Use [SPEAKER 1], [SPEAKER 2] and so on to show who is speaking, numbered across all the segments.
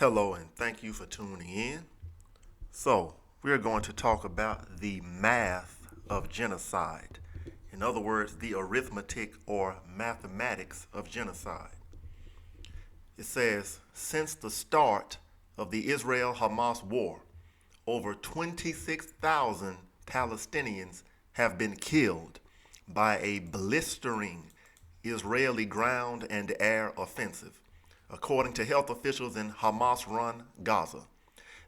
[SPEAKER 1] Hello, and thank you for tuning in. So, we're going to talk about the math of genocide. In other words, the arithmetic or mathematics of genocide. It says, since the start of the Israel-Hamas war, over 26,000 Palestinians have been killed by a blistering Israeli ground and air offensive, according to health officials in Hamas-run Gaza.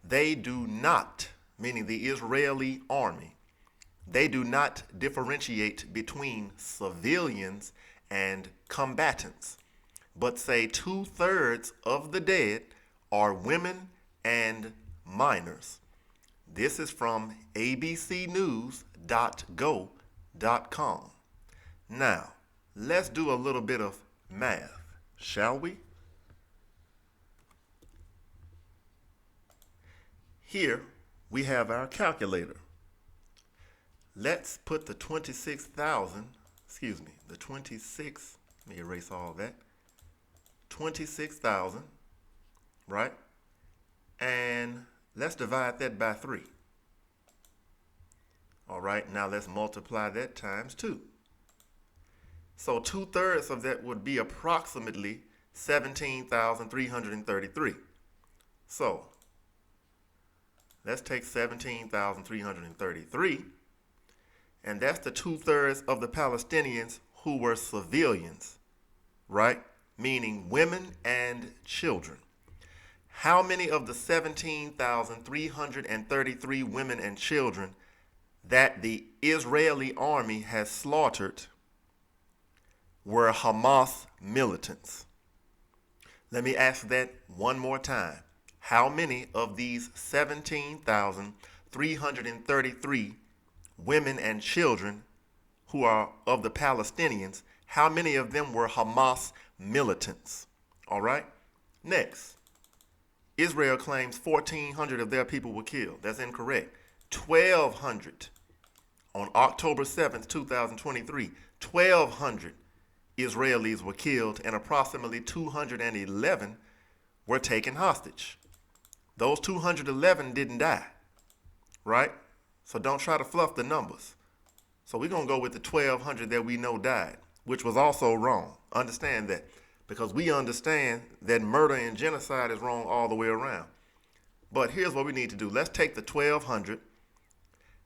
[SPEAKER 1] They do not, meaning the Israeli army, they do not differentiate between civilians and combatants, but say 2/3 of the dead are women and minors. This is from abcnews.go.com. Now, let's do a little bit of math, shall we? Here we have our calculator. Let's put the 26,000, the 26, let me erase all that, 26,000, right? And let's divide that by 3. All right, now let's multiply that times 2. So 2/3 of that would be approximately 17,333. So let's take 17,333, and that's the 2/3 of the Palestinians who were civilians, right? Meaning women and children. How many of the 17,333 women and children that the Israeli army has slaughtered were Hamas militants? Let me ask that one more time. How many of these 17,333 women and children who are of the Palestinians, how many of them were Hamas militants? All right. Next, Israel claims 1,400 of their people were killed. That's incorrect. 1,200 on October 7th, 2023, 1,200 Israelis were killed and approximately 211 were taken hostage. Those 211 didn't die, right? So don't try to fluff the numbers. So we're going to go with the 1,200 that we know died, which was also wrong. Understand that, because we understand that murder and genocide is wrong all the way around. But here's what we need to do. Let's take the 1,200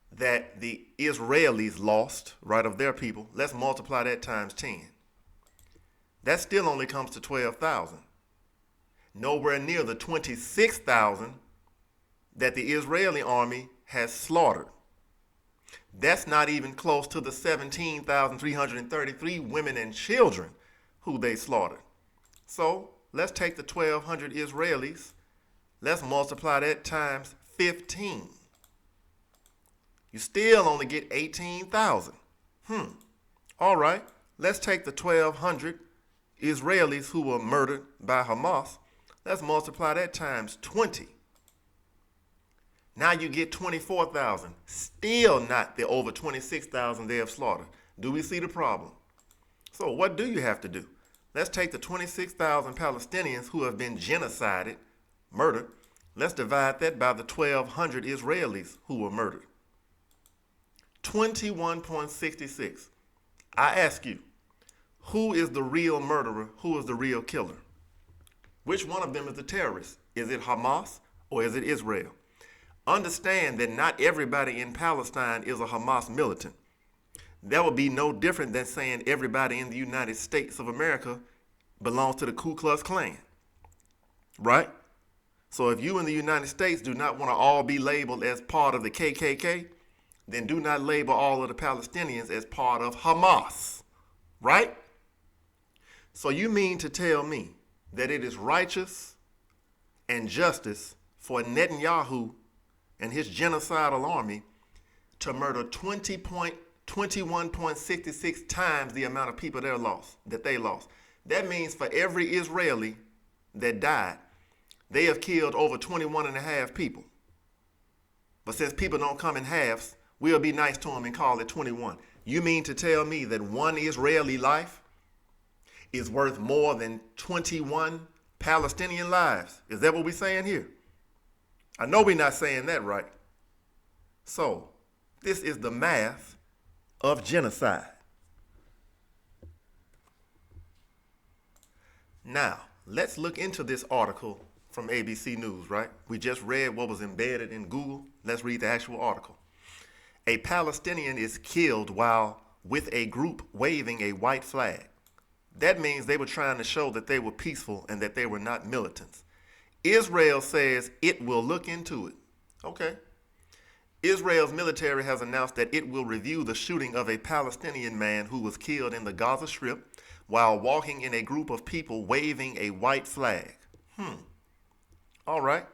[SPEAKER 1] that the Israelis lost, right, of their people. Let's multiply that times 10. That still only comes to 12,000. Nowhere near the 26,000 that the Israeli army has slaughtered. That's not even close to the 17,333 women and children who they slaughtered. So let's take the 1,200 Israelis, let's multiply that times 15. You still only get 18,000. All right, let's take the 1,200 Israelis who were murdered by Hamas. Let's multiply that times 20. Now you get 24,000. Still not the over 26,000 they have slaughtered. Do we see the problem? So what do you have to do? Let's take the 26,000 Palestinians who have been genocided, murdered. Let's divide that by the 1,200 Israelis who were murdered. 21.66. I ask you, who is the real murderer? Who is the real killer? Which one of them is the terrorist? Is it Hamas or is it Israel? Understand that not everybody in Palestine is a Hamas militant. That would be no different than saying everybody in the United States of America belongs to the Ku Klux Klan, right? So if you in the United States do not want to all be labeled as part of the KKK, then do not label all of the Palestinians as part of Hamas, right? So you mean to tell me that it is righteous and justice for Netanyahu and his genocidal army to murder 21.66 times the amount of people that they lost? That means for every Israeli that died, they have killed over 21.5 people. But since people don't come in halves, we'll be nice to them and call it 21. You mean to tell me that one Israeli life is worth more than 21 Palestinian lives. Is that what we're saying here? I know we're not saying that right. So, this is the math of genocide. Now, let's look into this article from ABC News, right? We just read what was embedded in Google. Let's read the actual article. A Palestinian is killed while with a group waving a white flag. That means they were trying to show that they were peaceful and that they were not militants. Israel says it will look into it. Okay. Israel's military has announced that it will review the shooting of a Palestinian man who was killed in the Gaza Strip while walking in a group of people waving a white flag. All right.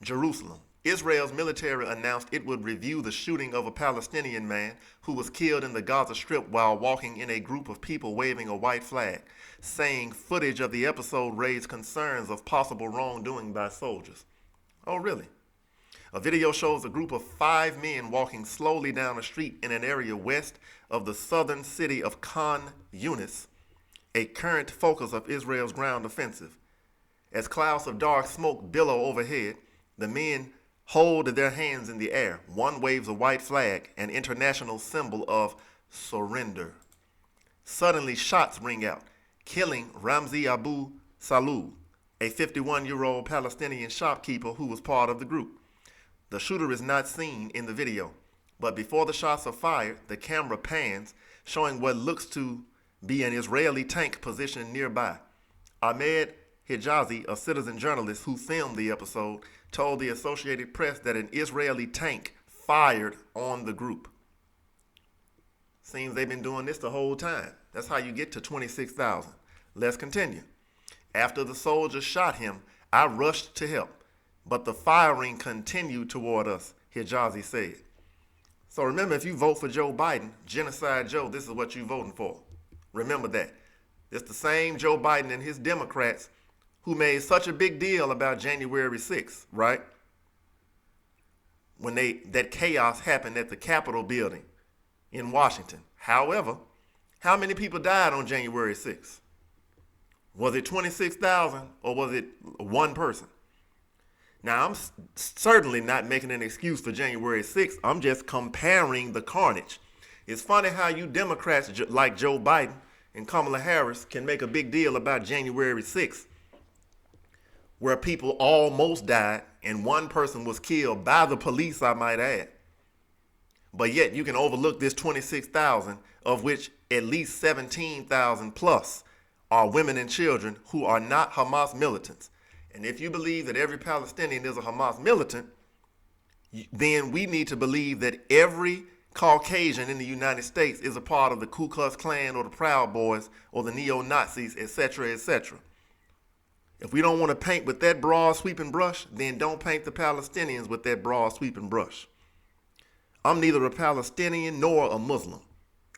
[SPEAKER 1] Jerusalem. Israel's military announced it would review the shooting of a Palestinian man who was killed in the Gaza Strip while walking in a group of people waving a white flag, saying footage of the episode raised concerns of possible wrongdoing by soldiers. Oh, really? A video shows a group of 5 men walking slowly down a street in an area west of the southern city of Khan Yunis, a current focus of Israel's ground offensive. As clouds of dark smoke billow overhead, the men hold their hands in the air. One waves a white flag, an international symbol of surrender. Suddenly, shots ring out, killing Ramzi Abu Salul, a 51-year-old Palestinian shopkeeper who was part of the group. The shooter is not seen in the video, but before the shots are fired, the camera pans, showing what looks to be an Israeli tank positioned nearby. Ahmed Hijazi, a citizen journalist who filmed the episode, told the Associated Press that an Israeli tank fired on the group. Seems they've been doing this the whole time. That's how you get to 26,000. Let's continue. After the soldiers shot him, I rushed to help, but the firing continued toward us, Hijazi said. So remember, if you vote for Joe Biden, Genocide Joe, this is what you're voting for. Remember that. It's the same Joe Biden and his Democrats who made such a big deal about January 6th, right? When that chaos happened at the Capitol building in Washington. However, how many people died on January 6th? Was it 26,000 or was it one person? Now, I'm certainly not making an excuse for January 6th. I'm just comparing the carnage. It's funny how you Democrats like Joe Biden and Kamala Harris can make a big deal about January 6th, where people almost died and one person was killed by the police, I might add. But yet you can overlook this 26,000, of which at least 17,000 plus are women and children who are not Hamas militants. And if you believe that every Palestinian is a Hamas militant, then we need to believe that every Caucasian in the United States is a part of the Ku Klux Klan or the Proud Boys or the neo-Nazis, etc., etc. If we don't want to paint with that broad sweeping brush, then don't paint the Palestinians with that broad sweeping brush. I'm neither a Palestinian nor a Muslim.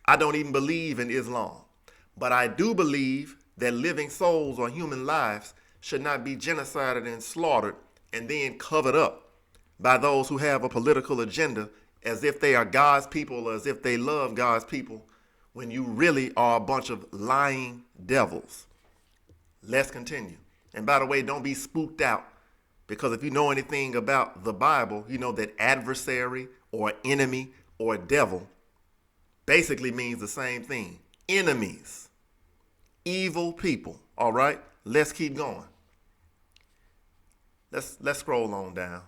[SPEAKER 1] I don't even believe in Islam. But I do believe that living souls or human lives should not be genocided and slaughtered and then covered up by those who have a political agenda as if they are God's people or as if they love God's people, when you really are a bunch of lying devils. Let's continue. And by the way, don't be spooked out, because if you know anything about the Bible, you know that adversary or enemy or devil basically means the same thing. Enemies, evil people. All right, let's keep going. Let's scroll on down.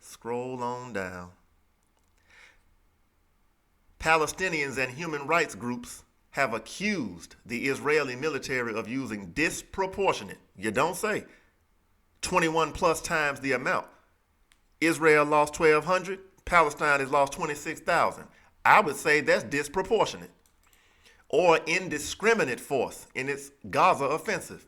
[SPEAKER 1] Scroll on down. Palestinians and human rights groups have accused the Israeli military of using disproportionate, you don't say, 21 plus times the amount. Israel lost 1,200, Palestine has lost 26,000. I would say that's disproportionate or indiscriminate force in its Gaza offensive,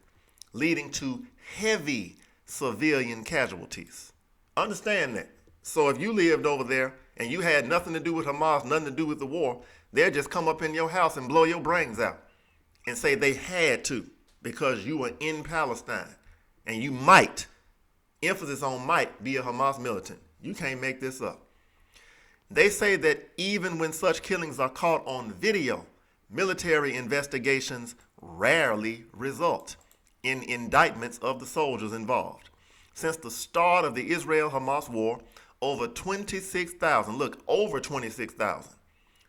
[SPEAKER 1] leading to heavy civilian casualties. Understand that. So if you lived over there and you had nothing to do with Hamas, nothing to do with the war, they'll just come up in your house and blow your brains out and say they had to because you were in Palestine. And you might, emphasis on might, be a Hamas militant. You can't make this up. They say that even when such killings are caught on video, military investigations rarely result in indictments of the soldiers involved. Since the start of the Israel-Hamas war, over 26,000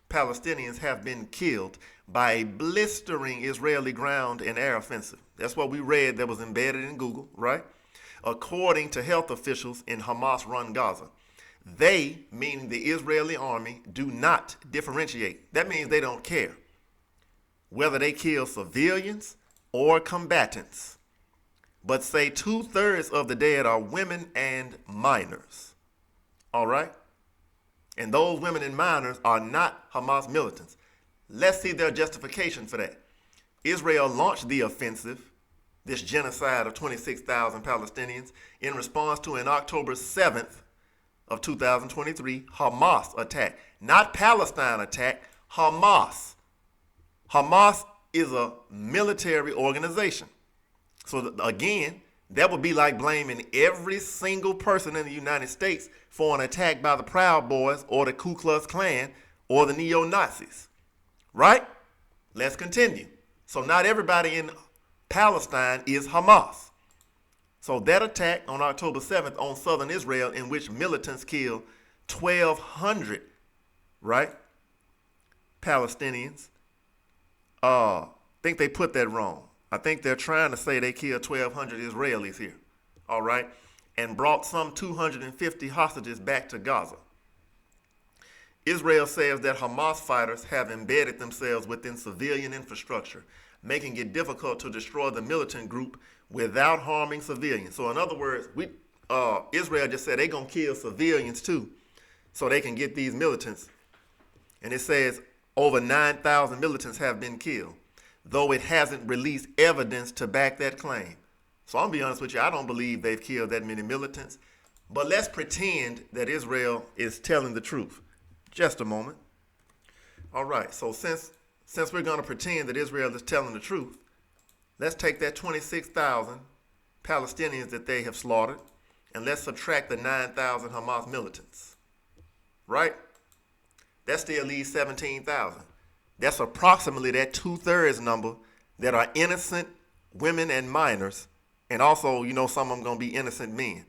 [SPEAKER 1] Palestinians have been killed by a blistering Israeli ground and air offensive. That's what we read that was embedded in Google, right? According to health officials in Hamas-run Gaza. They, meaning the Israeli army, do not differentiate. That means they don't care whether they kill civilians or combatants, but say 2/3 of the dead are women and minors. All right? And those women and minors are not Hamas militants. Let's see their justification for that. Israel launched the offensive, this genocide of 26,000 Palestinians, in response to an October 7th of 2023 Hamas attack. Not Palestine attack, Hamas. Hamas is a military organization. So again, that would be like blaming every single person in the United States for an attack by the Proud Boys or the Ku Klux Klan or the neo-Nazis. Right? Let's continue. So not everybody in Palestine is Hamas. So that attack on October 7th on southern Israel, in which militants killed 1,200, right, Palestinians, I think they put that wrong. I think they're trying to say they killed 1,200 Israelis here, all right, and brought some 250 hostages back to Gaza. Israel says that Hamas fighters have embedded themselves within civilian infrastructure, making it difficult to destroy the militant group without harming civilians. So in other words, Israel just said they're going to kill civilians too so they can get these militants. And it says over 9,000 militants have been killed, though it hasn't released evidence to back that claim. So I'm going to be honest with you, I don't believe they've killed that many militants. But let's pretend that Israel is telling the truth. Just a moment. All right, so since we're going to pretend that Israel is telling the truth, let's take that 26,000 Palestinians that they have slaughtered, and let's subtract the 9,000 Hamas militants. Right? That still leaves 17,000. That's approximately that 2/3 number that are innocent women and minors, and also, some of them going to be innocent men.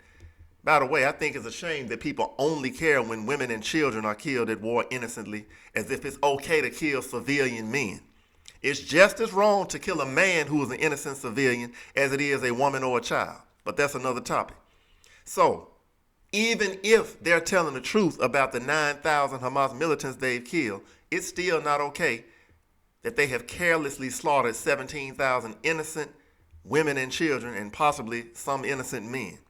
[SPEAKER 1] By the way, I think it's a shame that people only care when women and children are killed at war innocently, as if it's okay to kill civilian men. It's just as wrong to kill a man who is an innocent civilian as it is a woman or a child. But that's another topic. So, even if they're telling the truth about the 9,000 Hamas militants they've killed, it's still not okay that they have carelessly slaughtered 17,000 innocent women and children and possibly some innocent men.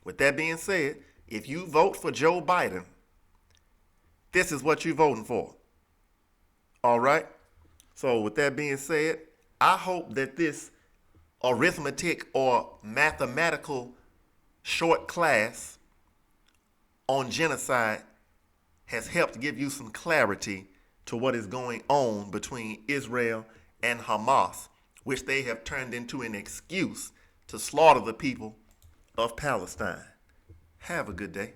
[SPEAKER 1] With that being said, if you vote for Joe Biden, this is what you're voting for. All right? So with that being said, I hope that this arithmetic or mathematical short class on genocide has helped give you some clarity to what is going on between Israel and Hamas, which they have turned into an excuse to slaughter the people of Palestine. Have a good day.